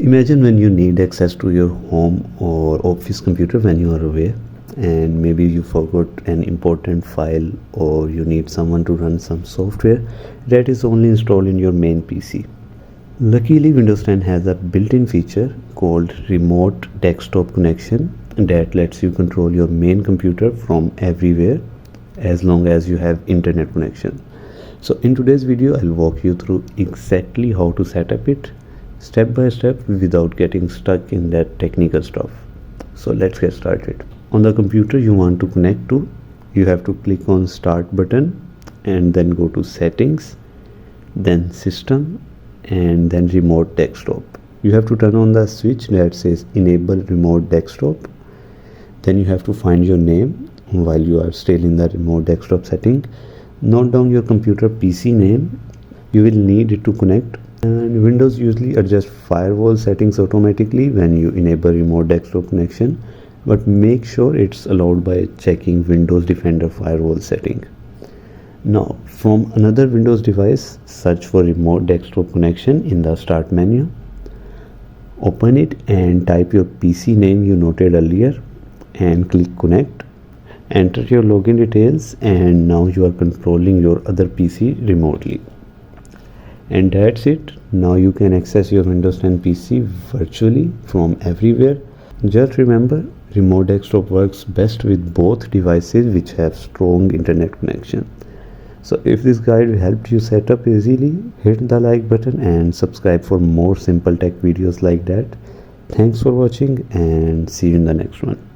Imagine when you need access to your home or office computer when you are away, and maybe you forgot an important file or you need someone to run some software that is only installed in your main PC. Luckily, Windows 10 has a built-in feature called remote desktop connection that lets you control your main computer from everywhere as long as you have internet connection. So in today's video, I'll walk you through exactly how to set up it step by step without getting stuck in that technical stuff. So let's get started. On the computer you want to connect to, you have to click on Start button and then go to Settings, then System, and then Remote Desktop. You have to turn on the switch that says Enable Remote Desktop. Then you have to find your name while you are still in the Remote Desktop setting. Note down your computer PC name. You will need it to connect. And Windows usually adjusts firewall settings automatically when you enable remote desktop connection, but make sure it's allowed by checking Windows Defender firewall setting. Now, from another Windows device, search for remote desktop connection in the Start menu. Open it and type your PC name you noted earlier and click Connect. Enter your login details and now you are controlling your other PC remotely. And that's it. Now you can access your Windows 10 PC virtually from everywhere. Just remember, remote desktop works best with both devices which have strong internet connection. So if this guide helped you set up easily, hit the like button and subscribe for more simple tech videos like that. Thanks for watching and see you in the next one.